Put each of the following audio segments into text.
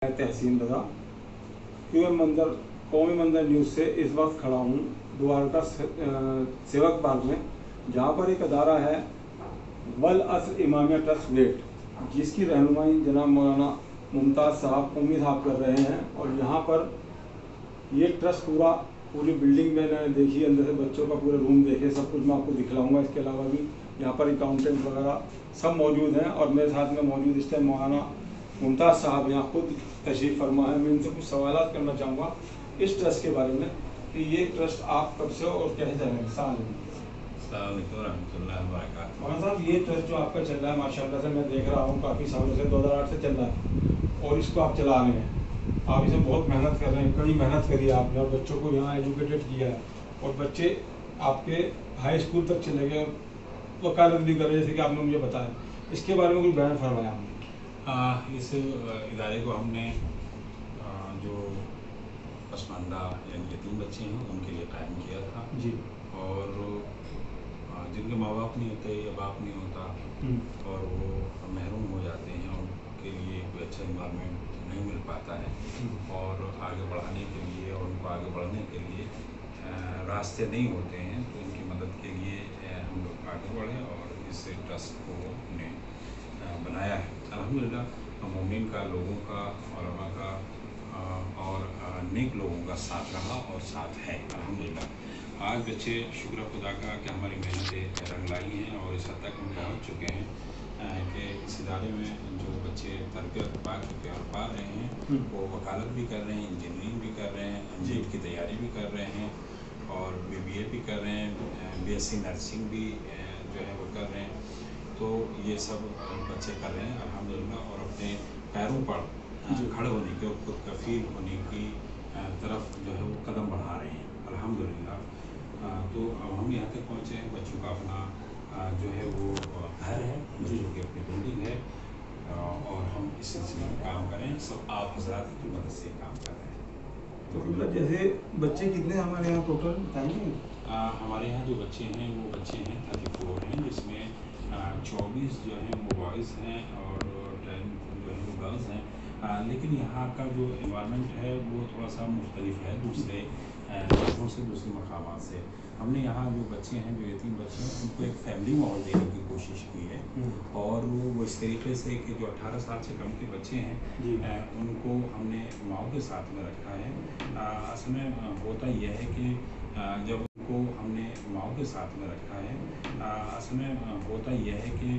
तहसीन रजा QM मंदिर कौमी मंदिर न्यूज़ से इस वक्त खड़ा हूँ द्वारका सेवक बाग में, जहाँ पर एक अदारा है वल असर इमामिया ट्रस्ट वेट, जिसकी रहनुमाई जनाब मौलाना मुमताज़ साहब उम्मीद साहब कर रहे हैं। और यहाँ पर ये ट्रस्ट पूरी बिल्डिंग मैंने देखी, अंदर से बच्चों का पूरा रूम देखे, सब कुछ मैं आपको दिखलाऊंगा। इसके अलावा भी यहाँ पर अकाउंटेंट वगैरह सब मौजूद हैं और मेरे साथ में मौजूद इस टाइम मौलाना मुमताज़ साहब यहाँ खुद तशरीफ़ फरमा है। मैं इनसे कुछ सवाल करना चाहूँगा इस ट्रस्ट के बारे में कि ये ट्रस्ट आप कब से और कैसे चल रहे हैं। मौलाना साहब, ये ट्रस्ट जो आपका चल रहा है माशाल्लाह से मैं देख रहा हूँ काफ़ी सालों से 2008 से चल रहा है और इसको आप चला रहे हैं। आप इसे बहुत मेहनत कर रहे हैं, कड़ी मेहनत करी है आपने और बच्चों को यहाँ एजुकेटेड किया है और बच्चे आपके हाई स्कूल तक चले गए और वकालत भी कर रहे हैं, जैसे कि आपने मुझे बताया। इसके बारे में कुछ बयान फरमाया हमने। इस इदारे को हमने जो पसमानदा यानी यतीम बच्चे हैं उनके लिए कायम किया था जी। और जिनके माँ बाप नहीं होते या बाप नहीं होता और वो महरूम हो जाते हैं, उनके लिए कोई अच्छा इन्वायरमेंट नहीं मिल पाता है और आगे बढ़ाने के लिए और उनको आगे बढ़ने के लिए रास्ते नहीं होते हैं, तो उनकी मदद के लिए हम लोग आगे बढ़े और इस ट्रस्ट को हमने बनाया है। अल्हम्दुलिल्लाह मोमिन का, लोगों का, उलमा का और नेक लोगों का साथ रहा और साथ है। अल्हम्दुलिल्लाह आज बच्चे शुक्र खुदा का कि हमारी मेहनतें रंग लाई हैं और इस हद तक हम पहुँच चुके हैं कि इस इदारे में जो बच्चे तरबियत पा चुके और पा रहे हैं वो वकालत भी कर रहे हैं, इंजीनियरिंग भी कर रहे हैं, जेल की तैयारी भी कर रहे हैं और BBA भी कर रहे हैं, BSc नर्सिंग भी जो है वो कर रहे हैं। तो ये सब बच्चे कर रहे हैं अल्हम्दुलिल्लाह और अपने पैरों पर खड़े होने के और खुद कफील होने की तरफ जो है वो कदम बढ़ा रहे हैं अल्हम्दुलिल्लाह। तो अब हम यहाँ तक पहुँचे हैं, बच्चों का अपना जो है वो घर है, बच्चों की अपनी बिल्डिंग है और हम इस सिलसिले में काम करें, सब आप हजरात की मदद से काम कर रहे हैं। तो मतलब जैसे बच्चे कितने हमारे यहाँ टोटल बताएंगे? हमारे यहाँ जो बच्चे हैं वो बच्चे हैं 34 हैं, जिसमें 24 जो हैं वो बॉयज़ हैं और 10 जो है वो गर्ल्स हैं। लेकिन यहाँ का जो इन्वायरमेंट है वो थोड़ा सा मुख्तलिफ है दूसरे जगहों से, दूसरे मकामात से। हमने यहाँ जो बच्चे हैं, जो यतीम बच्चे हैं, उनको एक फैमिली माहौल देने की कोशिश की है और वो इस तरीके से कि जो 18 साल से कम के बच्चे हैं उनको हमने माओ के साथ में रखा है। असल में होता यह है कि जब उनको हमने माओ के साथ में रखा है, असल में होता यह है कि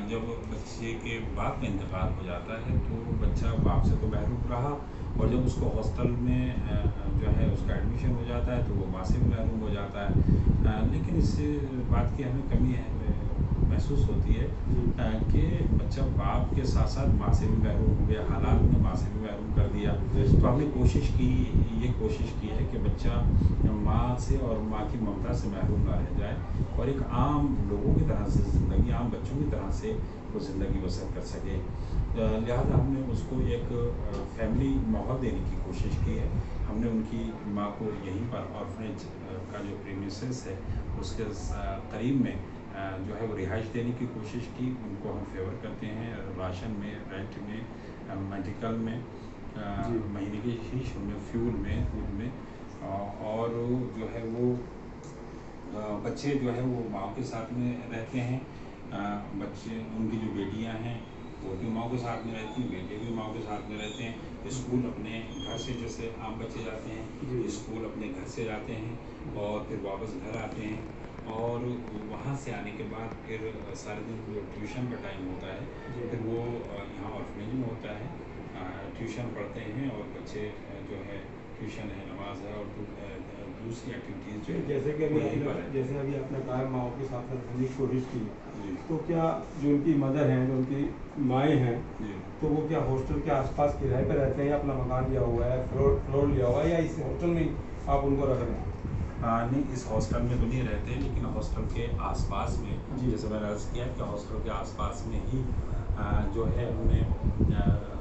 जब बच्चे के बाप का इंतकाल हो जाता है तो बच्चा बाप से तो महरूम रहा और जब उसको हॉस्टल में जो है उसका एडमिशन हो जाता है तो वो माँ से भी महरूम हो जाता है। लेकिन इस बात की हमें कमी है महसूस होती है कि बच्चा बाप के साथ साथ माँ से भी महरूम हो गया, हालात ने माँ से भी महरूम कर दिया। तो हमने कोशिश की है कि बच्चा माँ से और माँ की ममता से महरूम ना रह जाए और एक आम लोगों की तरह से ज़िंदगी, आम बच्चों की तरह से वो ज़िंदगी बसर कर सके। लिहाजा हमने उसको एक फैमिली माहौल देने की कोशिश की है। हमने उनकी माँ को यहीं पर ऑर्फनेज का जो प्रीमिसेस है उसके करीब में जो है वो रिहाइश देने की कोशिश की। उनको हम फेवर करते हैं राशन में, रेंट में, मेडिकल में, महीने की फीस में, फ्यूल में, दूध में और जो है वो बच्चे जो है वो माँ के साथ में रहते हैं। बच्चे, उनकी जो बेटियां हैं वो भी माँ के साथ में रहती हैं, बेटे भी माँ के साथ में रहते हैं। स्कूल अपने घर से, जैसे आम बच्चे जाते हैं स्कूल अपने घर से जाते हैं और फिर वापस घर आते हैं और वहाँ से आने के बाद फिर सारे दिन जो ट्यूशन का टाइम होता है फिर वो यहाँ ऑर्फनेज में होता है, ट्यूशन पढ़ते हैं और बच्चे जो है ट्यूशन है, नमाज है और दूसरी एक्टिविटीज़ जो है जैसे कि अभी आपने कहा माओ के साथ रहने की कोशिश की, तो क्या जो उनकी मदर हैं, जो उनकी माएँ हैं, तो वो क्या हॉस्टल के आसपास किराए पर रहते हैं या अपना मकान लिया हुआ है, फ्लोर लिया हुआ है या इस हॉस्टल में आप उनको रख रहे हैं? नहीं, इस हॉस्टल में तो नहीं रहते, लेकिन हॉस्टल के आसपास में, जैसे मैंने अर्ज़ किया कि हॉस्टल के आसपास में ही जो है हमने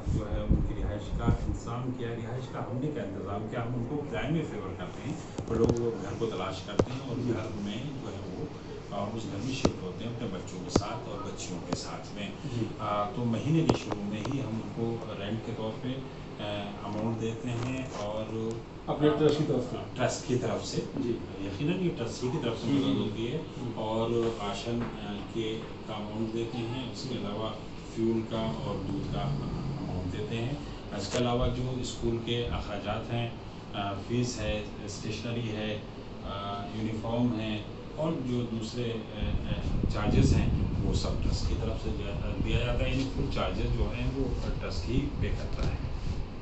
जो है उनकी रिहाइश का इंतज़ाम किया। रिहाइश का हमने क्या इंतज़ाम किया, हम उनको किराए में फेवर करते हैं, वो लोग घर को तलाश करते हैं और घर में जो है वो उस घर में शिफ्ट होते हैं अपने बच्चों के साथ और बच्चियों के साथ में। तो महीने के शुरू में ही हम उनको रेंट के तौर पे अमाउंट देते हैं और अपने ट्रस्ट की तरफ से जी यकीनन ये ट्रस्ट की तरफ से मदद होती है और राशन के का अमाउंट देते हैं। उसके अलावा फ्यूल का और दूध का अमाउंट देते हैं। इसके अलावा जो स्कूल के अखराजात हैं, फीस है, स्टेशनरी है, यूनिफॉर्म है और जो दूसरे चार्जेस हैं वो सब ट्रस्ट की तरफ से दिया जाता है। यानी फुल चार्जेस जो हैं वो ट्रस्ट ही पे करता है।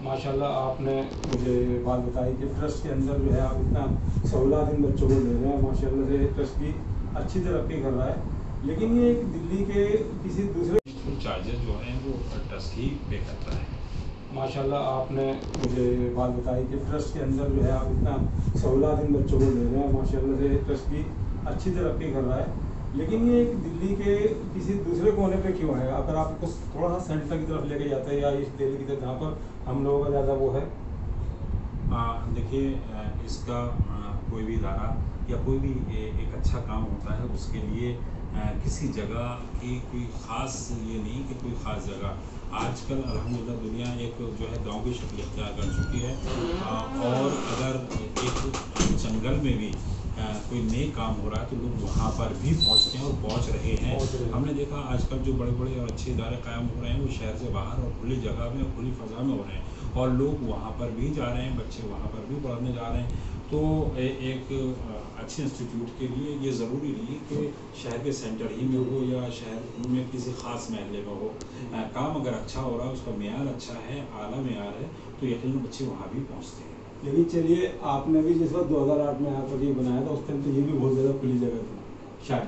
माशाल्लाह आपने मुझे बात बताई कि ट्रस्ट के अंदर जो है आप इतना सहूलत इन बच्चों को दे रहे हैं। माशाल्लाह से ट्रस्ट भी अच्छी तरक्की कर रहा है। लेकिन ये दिल्ली के किसी दूसरे फुल चार्जेस जो हैं वो ट्रस्ट ही पे करता है। माशाल्लाह आपने मुझे बात बताई कि ट्रस्ट के अंदर जो है आप इतना सहूलत इन बच्चों को दे रहे हैं। माशाल्लाह से ट्रस्ट भी अच्छी तरक्की कर रहा है। लेकिन ये दिल्ली के किसी दूसरे कोने पे क्यों है? अगर आपको थोड़ा सा सेंटर की तरफ लेके जाते हैं या इस दिल्ली की तरफ जहाँ पर हम लोगों का ज़्यादा वो है। देखिए इसका कोई भी इदारा या कोई भी एक अच्छा काम होता है उसके लिए किसी जगह की कोई ख़ास ये नहीं कि कोई ख़ास जगह। आजकल अल्हम्दुलिल्लाह दुनिया एक जो है गांव की शक्ल इख्तियार कर चुकी है और अगर एक जंगल में भी कोई नए काम हो रहा है तो लोग वहाँ पर भी पहुँचते हैं और पहुँच रहे हैं। हमने देखा आजकल जो बड़े बड़े और अच्छे इदारे कायम हो रहे हैं वो शहर से बाहर और खुली जगह में और खुली फ़ज़ा में हो रहे हैं और लोग वहाँ पर भी जा रहे हैं, बच्चे वहाँ पर भी पढ़ने जा रहे हैं। तो एक अच्छे इंस्टीट्यूट के लिए ये ज़रूरी नहीं कि शहर के सेंटर ही में हो या शहर में किसी ख़ास महल्ले में हो। काम अगर अच्छा हो रहा है, उसका मेयार अच्छा है, आला मेयार है, तो यकीनन बच्चे वहाँ भी पहुँचते हैं। लेकिन चलिए आपने भी जिस वक्त 2008 में यहाँ पर ये बनाया था उस टाइम तो ये भी बहुत ज़्यादा खुली जगह थी, शायद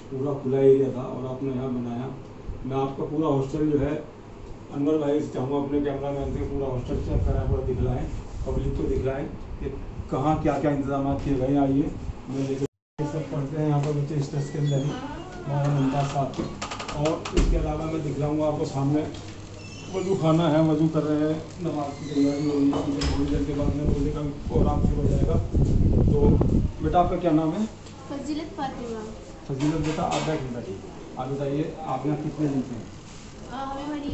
पूरा खुला एरिया था और आपने यहाँ बनाया। मैं आपका पूरा हॉस्टल जो है अनवर भाई से चाहूँगा अपने कैमरा मैन से पूरा हॉस्टल चेक कराएं, पूरा दिखलाएं, पब्लिक को दिखलाएं कि कहाँ क्या क्या इंतजाम किए गए। आइए मैं लेकर सब पढ़ते हैं यहाँ पर बच्चे इस ट्रस्ट के अंदर ही मौलाना मुमताज़ साहब। और इसके अलावा मैं दिखलाऊँगा आपको सामने वजू खाना है, वजू कर रहे हैं, नमाज की तैयारी हो रही है। थोड़ी देर के बाद में रोज़े का प्रोग्राम शुरू हो जाएगा। तो बेटा आपका क्या नाम है? फजीलत फातिमा। फजीलत बेटा आप बैठिए। आप बताइए आप यहाँ कितने दिन से हैं? हमें हमारी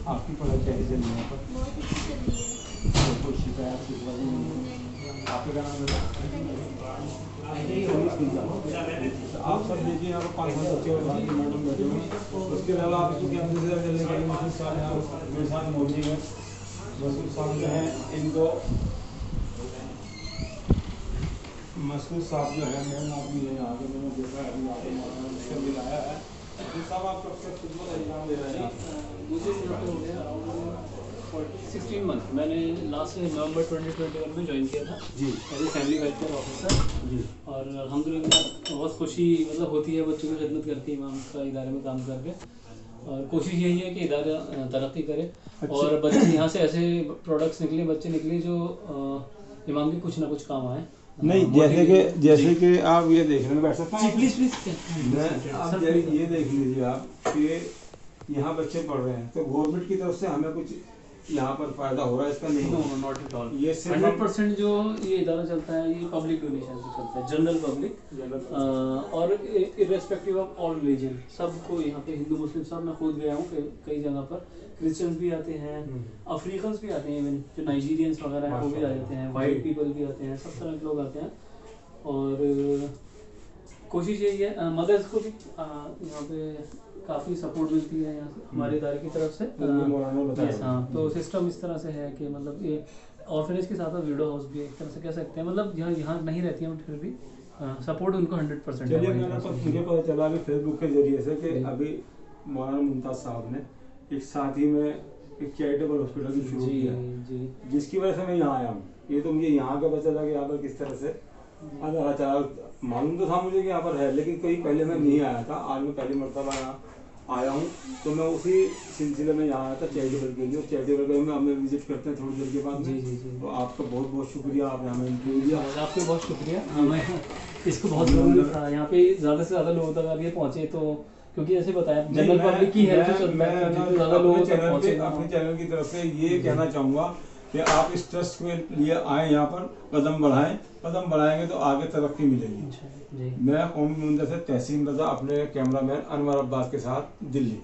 आपकी पढ़ाई कैसी चल रही है यहाँ पर? बहुत अच्छी चल रही है। तो कोई शिकायत किस बात नहीं? आपका क्या नाम है? आप सब देखिए यहाँ पर 5 बच्चे और बाकी मैडम बैठे हुए हैं। उसके अलावा आप इसको कैंपस से चलने के लिए मसूद साहब यहाँ मेरे साथ मौजूद है। मसूद साहब जो हैं इनको मसूद साहब जो है मेरे नाम भी है यहाँ पे मैंने देखा है अभी आपको मौलाना मिलाया है। मसूद साहब आप कब से खिदमत एग्जाम दे रहे हैं? मुझे यहाँ पे हो गया 16 मंथ। मैंने लास्ट नवंबर 2021 में ज्वाइन किया था जी as a family welfare officer जी। और अल्हम्दुलिल्लाह बहुत खुशी मतलब होती है बच्चों की खिदमत करके इमाम का इदारे में काम करके। और कोशिश यही है कि इदारा तरक्की करे और बच्चे यहाँ से ऐसे प्रोडक्ट्स निकले, बच्चे निकले जो इमाम के कुछ ना कुछ काम आए। नहीं जैसे कि आप ये देखने में बैठ सकते हैं प्लीज़ प्लीज़ आप ये देख लीजिए आप कि यहाँ बच्चे पढ़ रहे हैं तो गवर्नमेंट की तरफ से हमें कुछ यहाँ पर फायदा हो रहा है इसका? नहीं, नो नॉट एट ऑल। ये 100% जो ये इदारा चलता है ये पब्लिक डोनेशन से चलता है, जनरल पब्लिक और इर्रेस्पेक्टिव ऑफ ऑल रिलीजन। सबको यहाँ पे हिंदू मुस्लिम सब, मैं खुद गया हूँ कई जगह पर, क्रिश्चियंस भी आते हैं, अफ्रीकन्स भी आते हैं, इवन जो नाइजीरियंस वगैरह हैं वो भी आ जाते हैं, वाइट पीपल भी आते हैं, सब तरह के लोग आते हैं। और कोशिश यही है मदर्स को भी यहाँ पे काफ़ी सपोर्ट मिलती है यहाँ से हमारे इदारे की तरफ से। हाँ, तो सिस्टम इस तरह से है कि मतलब ये ऑर्फनेज के साथ विडो हाउस भी एक तरह से कह सकते हैं, मतलब यहाँ नहीं रहती हैं फिर भी सपोर्ट उनको 100% है। मुझे पता चला अभी फेसबुक के जरिए से कि अभी मौलाना मुमताज़ साहब ने एक साथ ही में एक चैरिटेबल हॉस्पिटल भी शुरू किया जी, जिसकी वजह से मैं यहाँ आया हूँ। ये तो मुझे यहाँ का पता चला कि यहाँ पर किस तरह से चला, मालूम तो था मुझे कि यहाँ पर है, लेकिन कहीं पहले मैं नहीं आया था। आज मैं पहली मरतबा यहाँ आया हूँ तो मैं उसी सिलसिले में यहाँ आया था चैरिटेबल के लिए। चैरिटेबल में हमें विजिट करते हैं थोड़ी देर के बाद। जी। तो आपका बहुत बहुत शुक्रिया, आप यहाँ इंटरव्यू दिया। आपको बहुत शुक्रिया। हमें इसको बहुत ज़रूरी था यहाँ पे ज़्यादा से ज़्यादा लोगों तक अगर ये पहुँचे तो, क्योंकि ऐसे बताया जनरल पब्लिक की हेल्थ से चलता है, जितने ज़्यादा लोगों तक पहुँचे। अपने चैनल की तरफ से ये कहना चाहूँगा कि आप इस ट्रस्ट के लिए आए, यहाँ पर कदम बढ़ाएं, कदम बढ़ाएंगे तो आगे तरक्की मिलेगी। मैं कौमी मंदिर से तहसीन रजा, अपने कैमरामैन अनवर अब्बास के साथ, दिल्ली।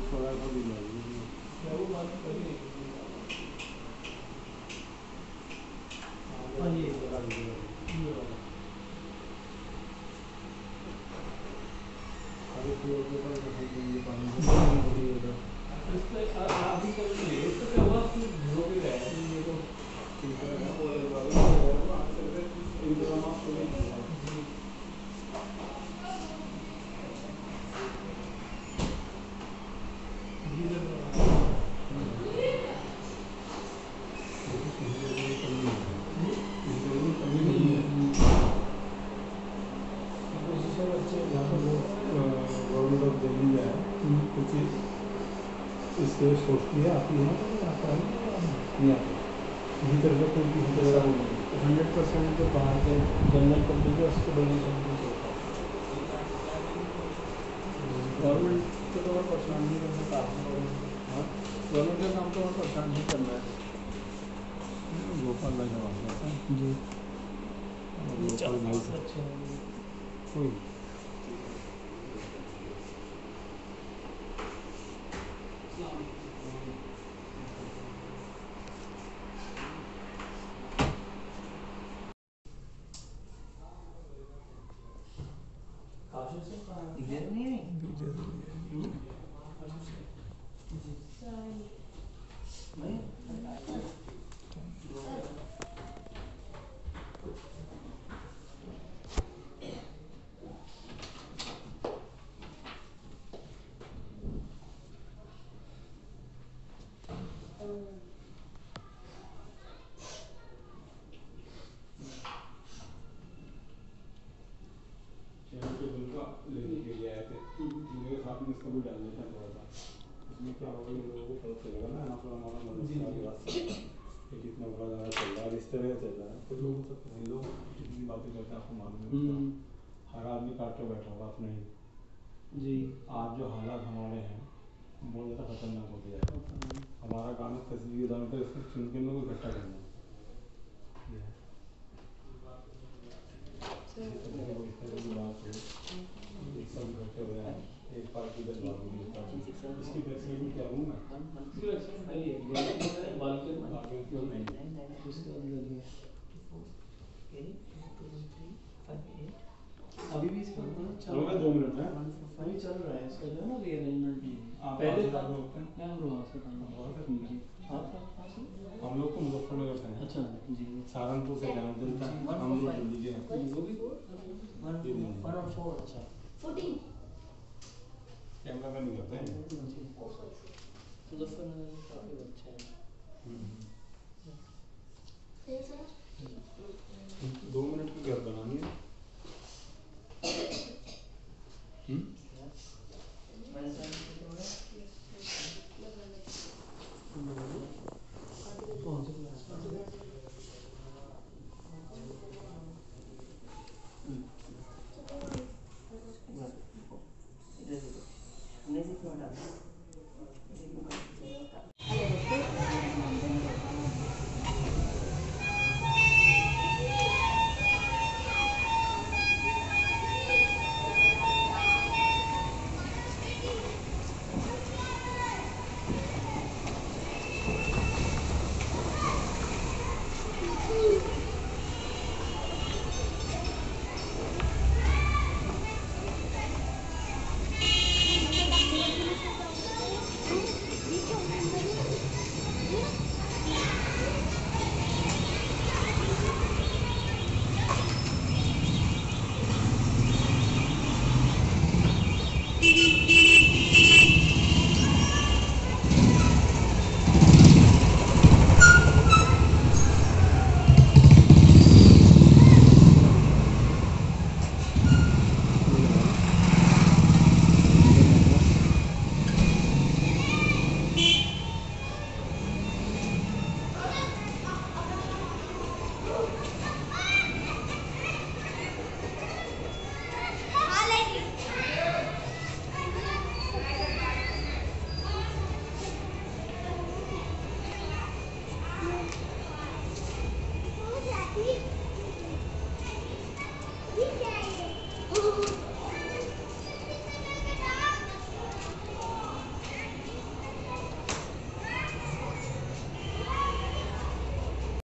थोड़ा सा भी नहीं वो बात करिए। हाँ ये वाला। अभी फ्लोर के ऊपर ये पानी इसका अभी कल नहीं इसका क्या हुआ कि धो के गया है ये तो इसके सोचती है आती है आता है नहीं आता किसी तरह से कोई किसी तरह का 100% जो बाहर के जनरल पब्लिक है उसको डोनेशन गवर्नमेंट को तो और परेशान नहीं करना काम गवर्नमेंट का काम तो और परेशान नहीं करना है। गोपाल भाई जवाब देता है जी गोपाल भाई से अच्छा कोई लेके गया है मेरे साथ में इसको भी डाल देते हैं थोड़ा सा इसमें क्या होगा ये लोगों को पता चलेगा ना यहाँ पर हमारा ये कितना बड़ा ज़्यादा चल रहा है इस तरह चल रहा है कुछ लोगों तक नहीं लोग जितनी बातें करते हैं आपको मालूम है हर आदमी काट के बैठा होगा अपने ही जी आज जो हालात हमारे हैं बहुत ज़्यादा खतरनाक हो गया है हमारा काम है तस्वीर डालकर इसको चुन के लोग इकट्ठा करना सब इकट्ठे हो जाए एक पार्टी दस इसकी फैसिलिटी क्या हूँ मैं अभी भी चल रहा है 2 मिनट है अभी चल रहा है इसका जो है ना रीअरेंजमेंट पहले मैं अमरोहा से था हम लोग को मुजफ्फरनगर से हैं अच्छा जी सहारनपुर से जाना चलता है हम लोग दिल्ली के हैं वो भी कैमरा का नहीं करते हैं मुजफ्फरनगर काफ़ी अच्छा है 2 मिनट की घर बनानी है Oh